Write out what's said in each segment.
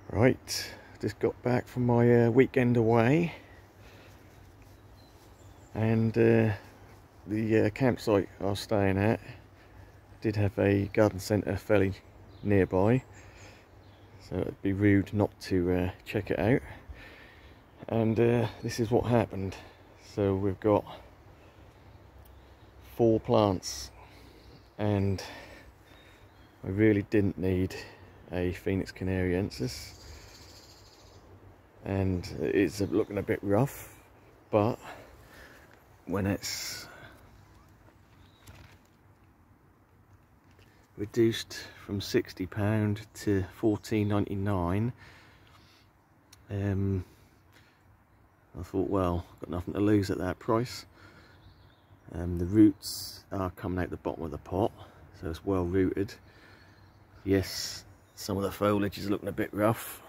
Right, just got back from my weekend away, and the campsite I was staying at did have a garden centre fairly nearby, so it'd be rude not to check it out. And this is what happened. So we've got 4 plants, and I really didn't need a Phoenix canariensis, and it's looking a bit rough, but when it's reduced from £60 to £14.99, I thought, well, I've got nothing to lose at that price. The roots are coming out the bottom of the pot, so it's well rooted. Yes, some of the foliage is looking a bit rough,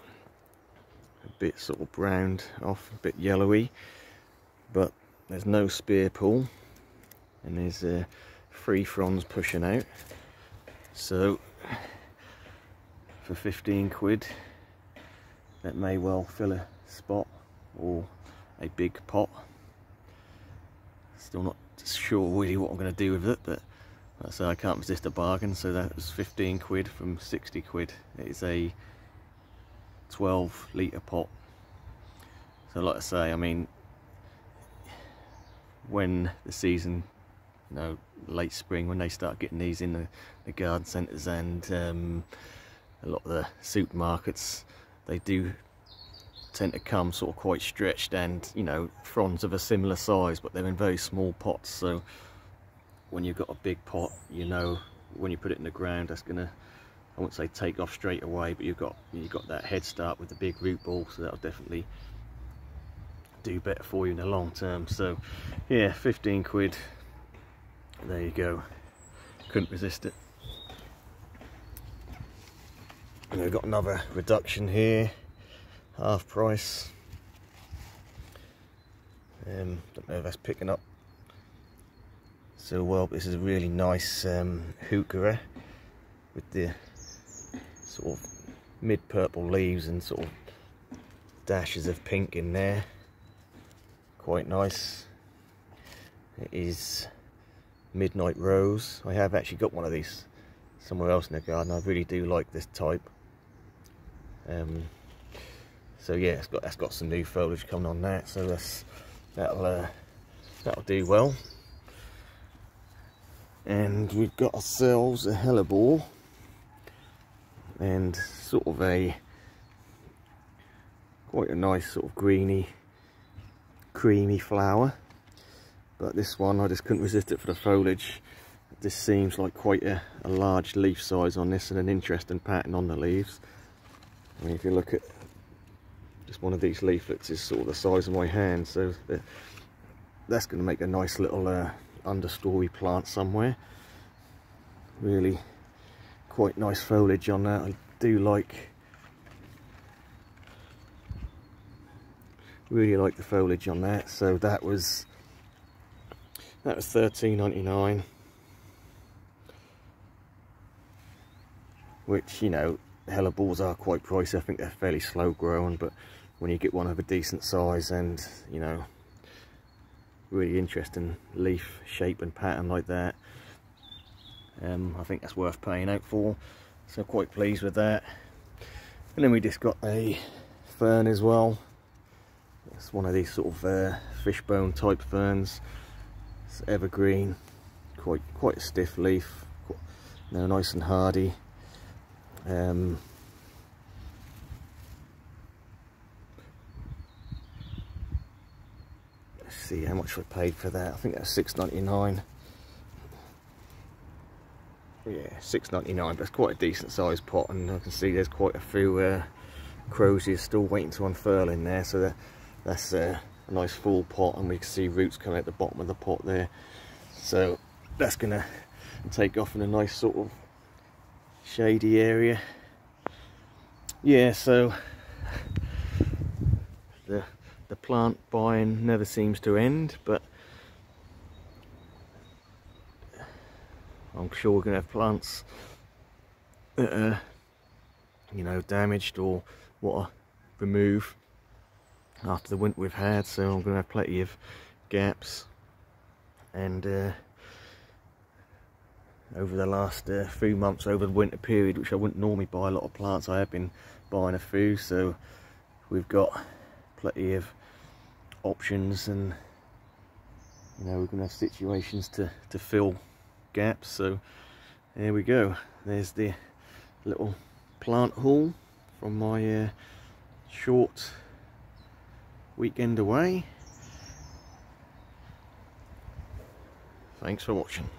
a bit sort of browned off, a bit yellowy, but there's no spear pull, and there's 3 fronds pushing out. So for 15 quid, that may well fill a spot or a big pot. Still not sure really what I'm going to do with it, but like I say, I can't resist a bargain. So that was 15 quid from 60 quid. It is a 12 litre pot. So like I say, I mean, when the season, you know, late spring, when they start getting these in the garden centres and a lot of the supermarkets, they do tend to come sort of quite stretched, and you know, fronds of a similar size, but they're in very small pots. So when you've got a big pot, you know, when you put it in the ground, that's gonna, I won't say take off straight away, but you've got that head start with the big root ball, so that'll definitely do better for you in the long term. So yeah, 15 quid, there you go, couldn't resist it. And we've got another reduction here, half price. Don't know if that's picking up so well, but this is a really nice heuchera with the sort of mid-purple leaves and sort of dashes of pink in there. Quite nice. It is Midnight Rose. I have actually got one of these somewhere else in the garden. I really do like this type. So yeah, that's got some new foliage coming on that, so that'll do well. And we've got ourselves a hellebore, and sort of quite a nice sort of greeny, creamy flower. But this one, I just couldn't resist it for the foliage. This seems like quite a large leaf size on this, and an interesting pattern on the leaves. I mean, if you look at just one of these leaflets, is sort of the size of my hand, so that's going to make a nice little understory plant somewhere. Really quite nice foliage on that. I do really like the foliage on that. So that was £13.99, which, you know, hellebores are quite pricey. I think they're fairly slow growing, but when you get one of a decent size and, you know, really interesting leaf shape and pattern like that, I think that's worth paying out for. So quite pleased with that. And then we just got a fern as well. It's one of these sort of fishbone type ferns. It's evergreen, quite a stiff leaf, you know, nice and hardy. See how much we paid for that. I think that's £6.99. Yeah, £6.99, but it's quite a decent sized pot, and I can see there's quite a few croziers still waiting to unfurl in there, so that's a nice full pot, and we can see roots coming out the bottom of the pot there. So that's gonna take off in a nice sort of shady area. Yeah, so the plant buying never seems to end, but I'm sure we're going to have plants that are you know, damaged or what to remove after the winter we've had. So I'm going to have plenty of gaps, and over the last few months over the winter period, which I wouldn't normally buy a lot of plants, I have been buying a few, so we've got plenty of options, and you know, we're going to have situations to fill gaps. So there we go, there's the little plant haul from my short weekend away. Thanks for watching.